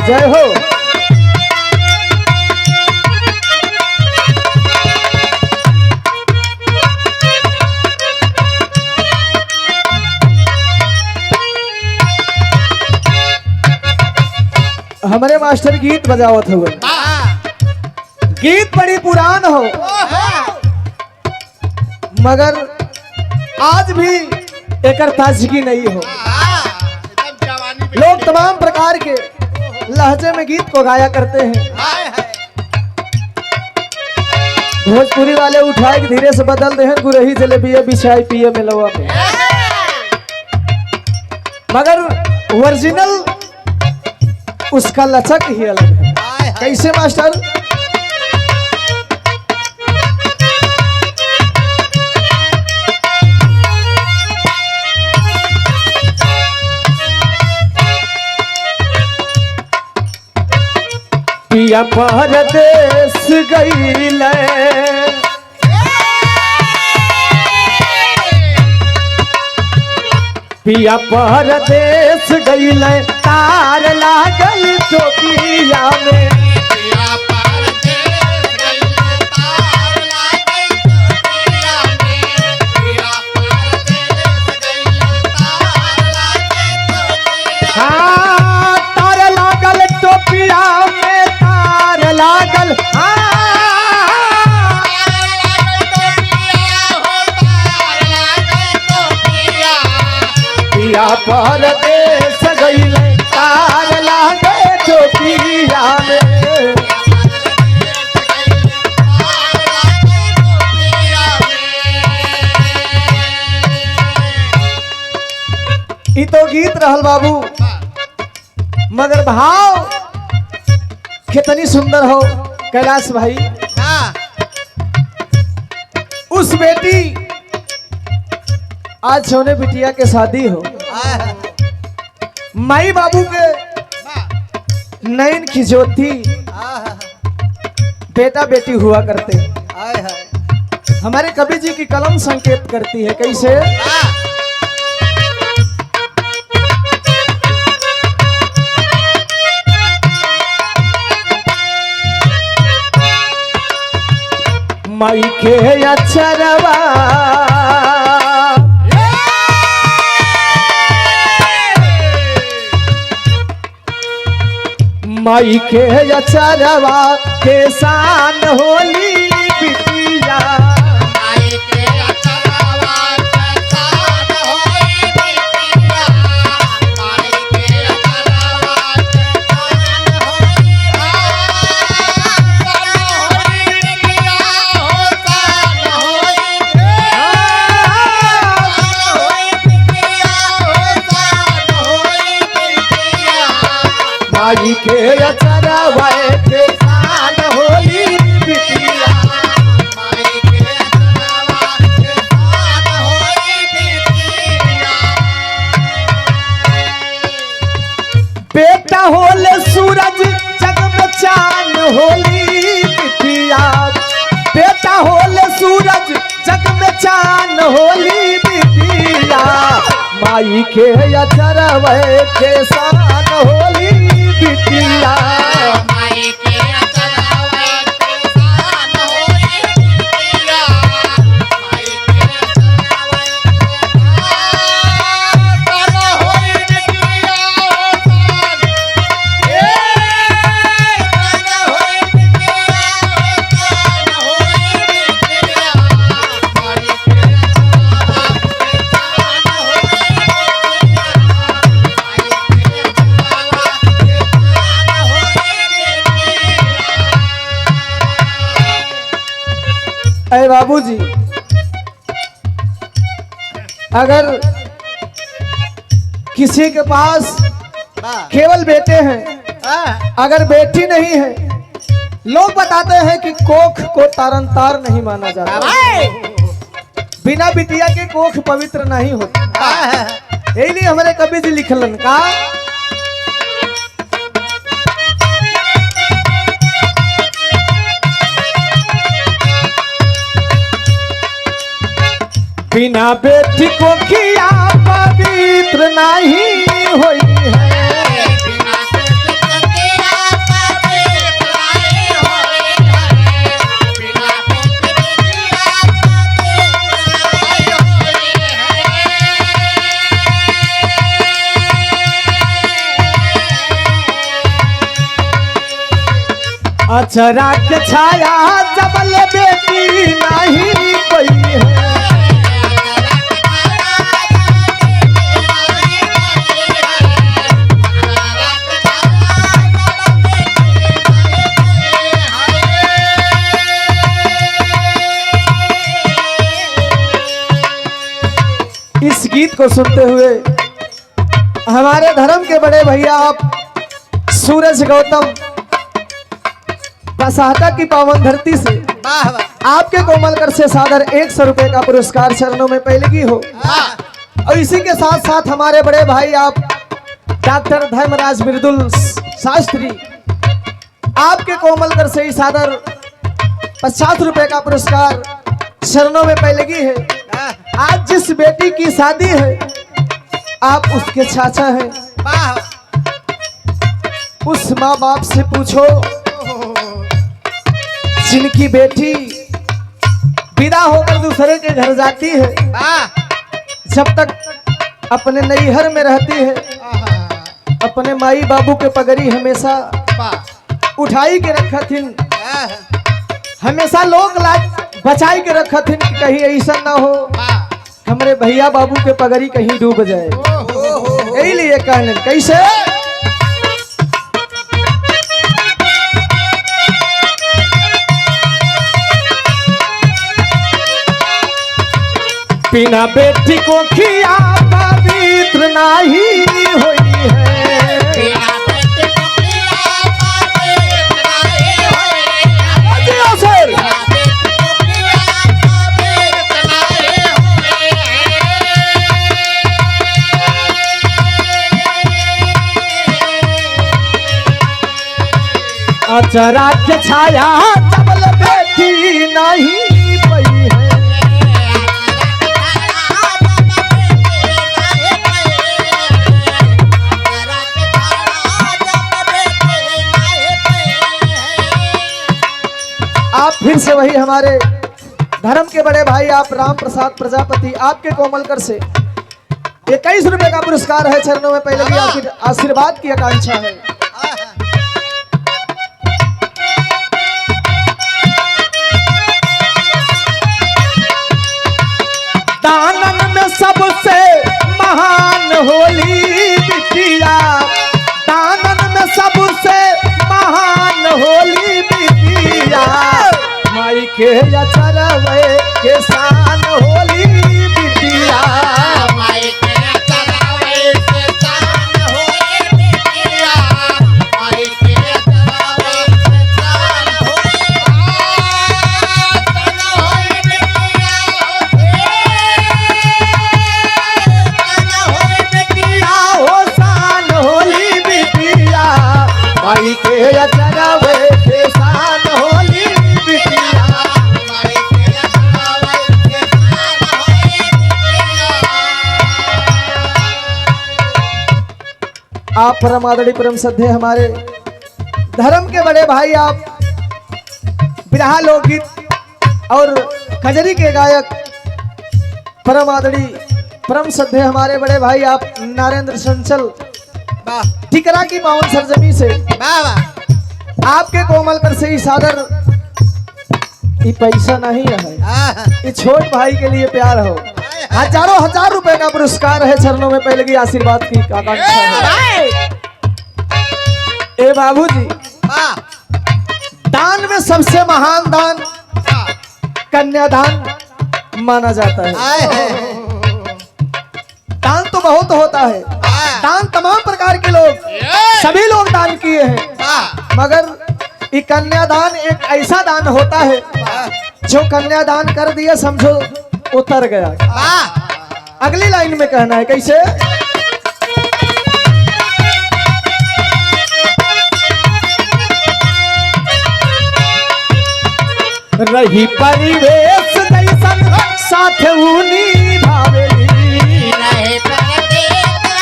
जय हो। हमारे मास्टर गीत बजावत हुए, गीत बड़ी पुरान हो मगर आज भी एक ताजगी नहीं हो। लोग तमाम प्रकार के लहजे में गीत को गाया करते हैं। भोजपुरी वाले उठाए के धीरे से बदल दे हैं, गुरही जलेबी बिछाई पिए में लवा में, मगर ओरिजिनल उसका लचक ही अलग है। कैसे मास्टर? पिया परदेस गईले, पिया परदेस गईले, तार लागल टोपिया में, पिया परदेस गईले, तार लागल टोपिया में, पिया परदेस गईले, तार लागल टोपिया। हाँ तार लागल टोपिया में, तार लागल पिया परदेस गईले, तार लागल टोपिया में। ई तो गीत रहल बाबू, मगर भाव कितनी सुंदर हो कैलाश भाई। उस बेटी आज सोने बिटिया के शादी हो, माई बाबू के नैन की ज्योति बेटा बेटी हुआ करते। हमारे कवि जी की कलम संकेत करती है। कैसे? माई के अक्षरवा माई के अक्षरवा के शान होली बिटिया, माई के अक्षरवा के शान होली बिटिया, माई के अक्षरवा के शान होली बिटिया, हो शान होली बिटिया, हो शान होली बिटिया। माई के अक्षरवा के शान होली बिटिया। माई के अक्षरवा के शान होली बिटिया। बेटा होले सूरज जग में चांद होली बिटिया, बेटा होले सूरज जग में चांद होली बिटिया। माई के अक्षरवा के शान होली बिटिया। माई के अक्षरवा के शान होली बिटिया, माई के अक्षरवा के शान होली बिटिया, हो शान होली बिटिया, हो शान होली बिटिया। माई के अक्षरवा के शान होली बिटिया, माई के अक्षरवा के शान अरे बाबूजी, अगर किसी के पास केवल बेटे हैं, अगर बेटी नहीं है, लोग बताते हैं कि कोख को तारन तार नहीं माना जाता। बिना बिटिया के कोख पवित्र नहीं होता। यही लिए हमारे कवि जी लिखलन का, बिना बेटी को किया पवित्र नहीं हुई है, बिना बेटी को किया अचरा के छाया जबल बेटी नहीं कोई है। इस गीत को सुनते हुए हमारे धर्म के बड़े भैया आप सूरज गौतम बसाहता की पावन धरती से आपके कोमल कर से सादर 100 रुपए का पुरस्कार चरणों में पहले हो। और इसी के साथ साथ हमारे बड़े भाई आप डॉक्टर धर्मराज मृदुल शास्त्री आपके कोमल कर से सादर 50 रुपए का पुरस्कार चरणों में पहले है। आज जिस बेटी की शादी है आप उसके चाचा हैं, उस माँ बाप से पूछो जिनकी बेटी विदा होकर दूसरे के घर जाती है, जब तक अपने नैहर में रहती है अपने माई बाबू के पगड़ी हमेशा उठाई के रखथिन, हमेशा लोग लाज बचाई के रखथिन कि कहीं ऐसा ना हो हमारे भैया बाबू के पगड़ी कहीं डूब जाए। यही लिए कहने कैसे बिना बेटी को खिया पवित्र नहीं हुई है। बिना बेटी को खिया पवित्र नहीं हुई है। जियो सर। बिना बेटी को खिया पवित्र नहीं हुई है। अचरा के छाया जबल बेटी नहीं पई है। आप फिर से वही हमारे धर्म के बड़े भाई आप राम प्रसाद प्रजापति आपके कोमल कर से 21 रुपए का पुरस्कार है चरणों में पहले भी आशीर्वाद की आकांक्षा है। दानन में सबसे महान होली बिटिया, दानन में सबसे महान होली बिटिया, माई के अचरवे के शान होली बिटिया। माई के चरावे से शान होई बिटिया, माई के चरावे से शान होई बिटिया, हो शान होली बिटिया, माई के अचरवे के शान होली बिटिया। आप परम आदरणीय परम श्रद्धे हमारे धर्म के बड़े भाई आप बिरहा लोकगीत और खजरी के गायक परम आदरणीय परम श्रद्धे हमारे बड़े भाई आप नरेंद्र संचल टिकरा की पावन सरजमी से आपके कोमल कर से ही सादर ये पैसा नहीं है, ये छोट भाई के लिए प्यार हो। हजारों हजार रुपए का पुरस्कार है चरणों में पहले की आशीर्वाद की आकांक्षा है। ए बाबूजी दान में सबसे महान दान कन्यादान माना जाता है। दान तो बहुत होता है, दान तमाम प्रकार के लोग सभी लोग दान किए हैं, मगर ये कन्यादान एक ऐसा दान होता है जो कन्यादान कर दिया समझो उतर गया। अगली लाइन में कहना है कैसे रही परिवेश जैसन साथ ऊनी भावेली, रहे परदेश से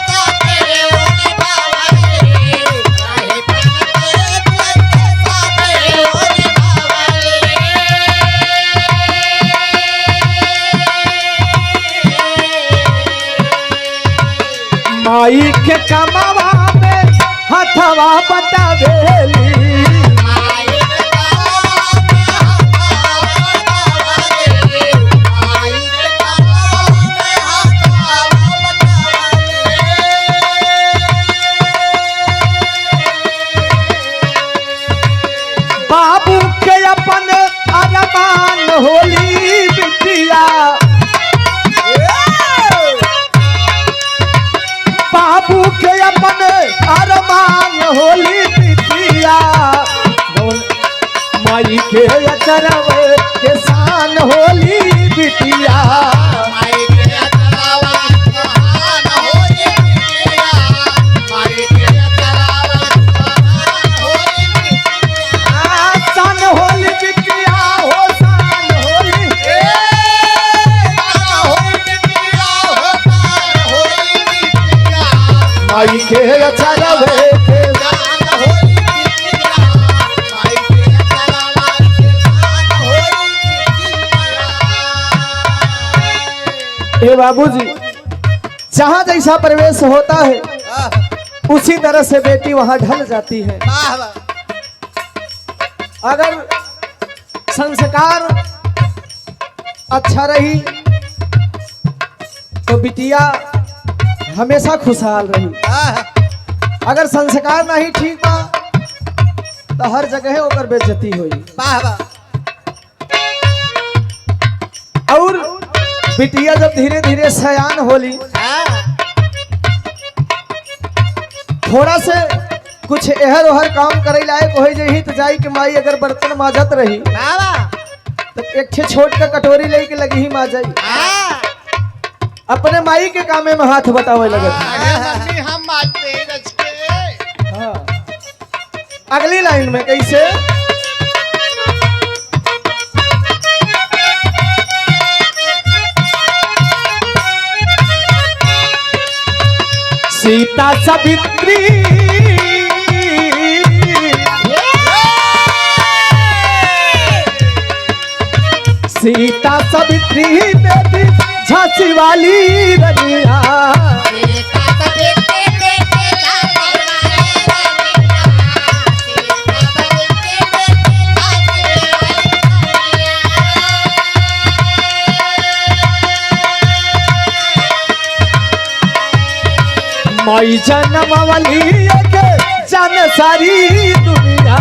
साथे ऊनी भावेली, रहे परदेश से साथे ऊनी भावेली। माई के कमावा में हथवा बटावेली, माई सान अरमान होली बिटिया माई के अचरवे के सान होली बिटिया माई के अचरावा महान होली बिटिया माई के अचरावा महान होली बिटिया सान होली बिटिया हो सान होली तान होली बिटिया हो तान होली बिटिया माई के अचरवे के तान होली बिटिया माई के अचरावा तान होली बिटिया हे बाबूजी जहाँ जैसा प्रवेश होता है उसी तरह से बेटी वहां ढल जाती है। वाह वाह अगर संस्कार अच्छा रही तो बिटिया हमेशा खुशहाल रही। अगर संस्कार नहीं ठीक बा तो हर जगह ओकर बेइज्जती हुई। वाह वाह और बिटिया जब धीरे धीरे सयान होली थोड़ा से कुछ एहर ओहर काम करे लायक हो जही तो जाई के माई अगर बर्तन माजत रही तो एक छे छोट का कटोरी लेके लगी ही माजाई अपने माई के कामे में हाथ बतावे लगत। मम्मी हम मारते हैं रच के हाँ। अगली लाइन में कैसे सीता सावित्री सीता सावित्री बेटी झांसी वाली रनिया माई जन्म वाली के जन सारी दुनिया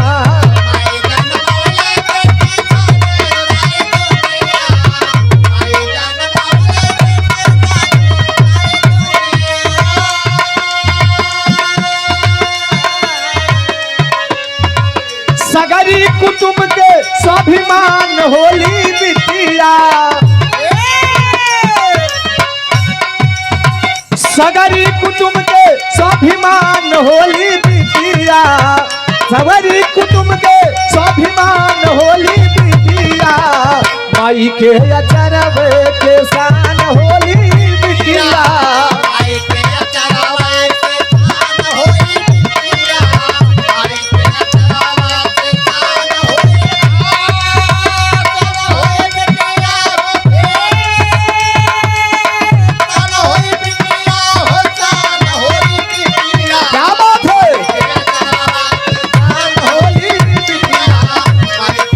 सगरी कुटुंब के स्वाभिमान होली बिटिया सगरी कुटुंब के स्वाभिमान होली बिटिया सगरी कुटुंब के स्वाभिमान होली बिटिया माई के अचरवे के शान होली बिटिया क्या बात है होली बिटिया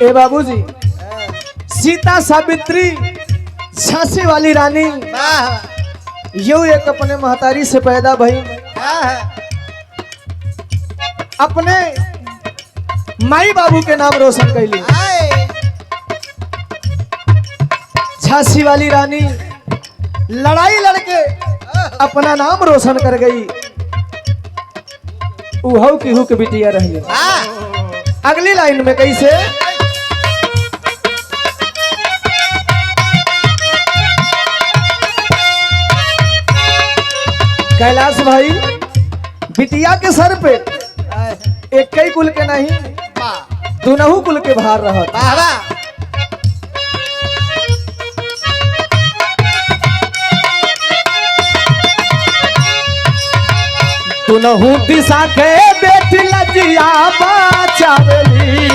ए बाबूजी सीता सावित्री झांसी वाली रानी यू एक अपने महतारी से पैदा भई अपने माई बाबू के नाम रोशन कैली। झांसी वाली रानी लड़ाई लड़के अपना नाम रोशन कर गई। उहू की हुक बिटिया रही। अगली लाइन में कैसे कैलाश भाई बिटिया के सर पे एक ही कुल के नहीं दोनों कुल के भार रहत। दोनों दिशा के बेटी लजिया बाचावेली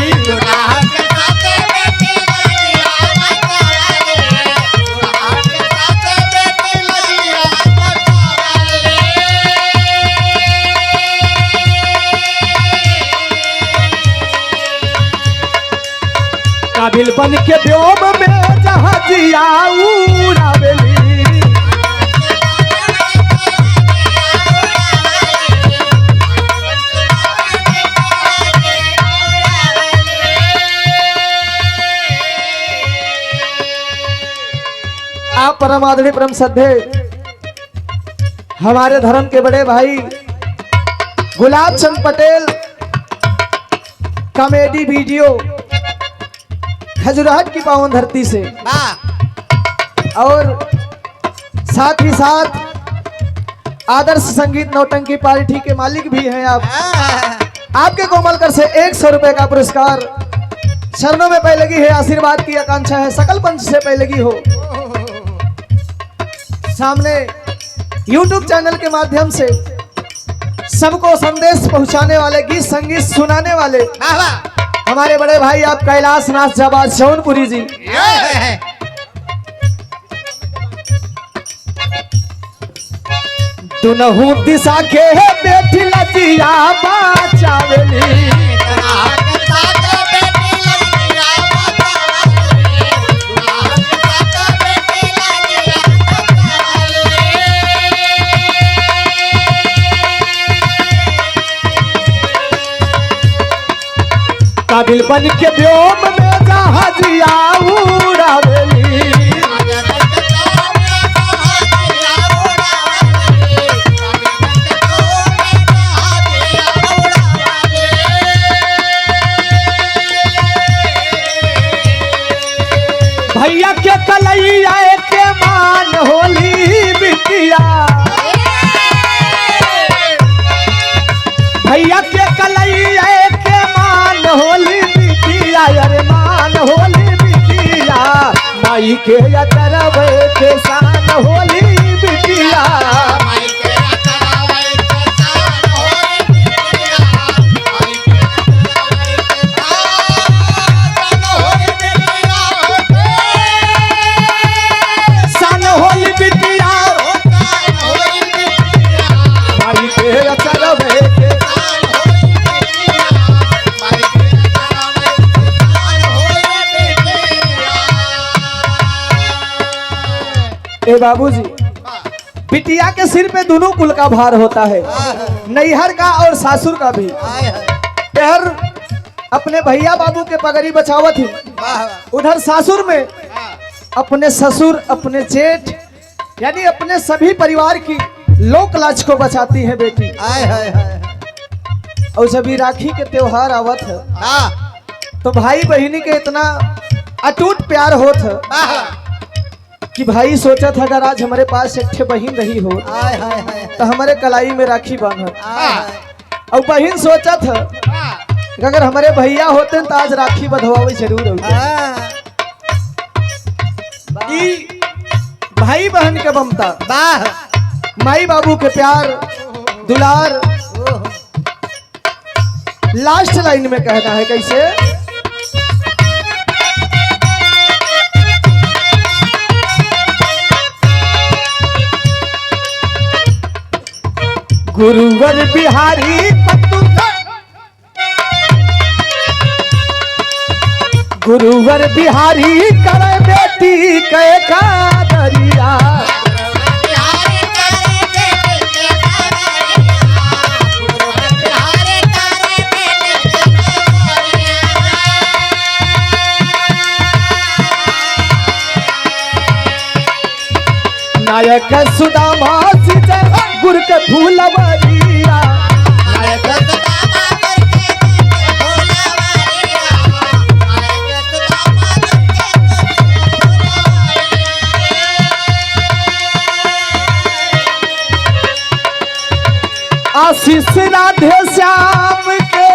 काबिल बन के व्योम में जहाजिया उड़ावेली परम आदरणीय परम श्रद्धे हमारे धर्म के बड़े भाई गुलाब चंद पटेल कॉमेडी वीडियो खजुराहट की पावन धरती से और साथ ही साथ आदर्श संगीत नौटंकी पार्टी के मालिक भी हैं आप। आपके कोमल कर से 100 रुपए का पुरस्कार चरणों में पैलगी है। आशीर्वाद की आकांक्षा है सकल पंच से पैलगी हो। सामने YouTube चैनल के माध्यम से सबको संदेश पहुंचाने वाले, गीत संगीत सुनाने वाले हमारे बड़े भाई आप कैलाश नाथ जाबाज जौनपुरी जी। दुनहु दिशा के बेटी लजिया बाचावेली काबिल बन के व्योम में जहाजिया उड़ावेली। भैया के कलैया के मान होली बिटिया, भैया के कलैया के मान होली बिटिया, अरे मान होली बिटिया, माई के अतरवे के शान होली बिटिया। ए बाबूजी, बिटिया के सिर पे दोनों कुल का भार होता है, नैहर का और सासुर का भी। इधर अपने भैया बाबू के पगड़ी बचावत ही, उधर सासुर में अपने ससुर, अपने जेठ, यानी अपने सभी परिवार की लोक लाज को बचाती है बेटी। और जब भी राखी के त्योहार आवत है तो भाई बहिनी के इतना अटूट प्यार होत है कि भाई सोचा था अगर आज हमारे पास एक बहन रही हो तो हमारे कलाई में राखी बांधत। और बहन सोचा था कि अगर हमारे भैया होते तो आज राखी बंधवावे जरूर होते। भाई बहन के ममता, माई बाबू के प्यार दुलार। लास्ट लाइन में कहना है कैसे, गुरुवर बिहारी गुरुवर बिहारी करे बेटी के कादरिया। नायक सुदामा गुर के फूलवरिया, आशीष राधे श्याम के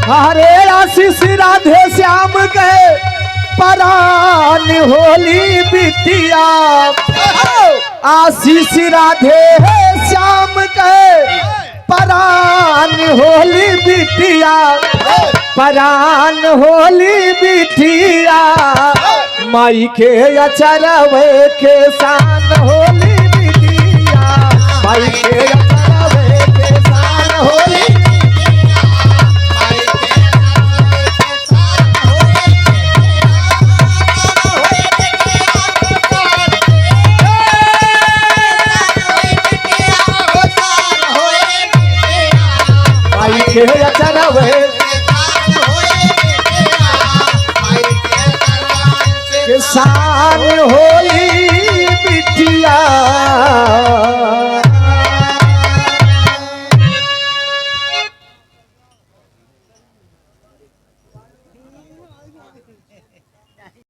हरे आशीष राधे श्याम के परान होली बिटिया। आशीष राधे श्याम के परान होली बिटिया, परान होली बिटिया, माई के अचरवे के शान होली बिटिया, माई के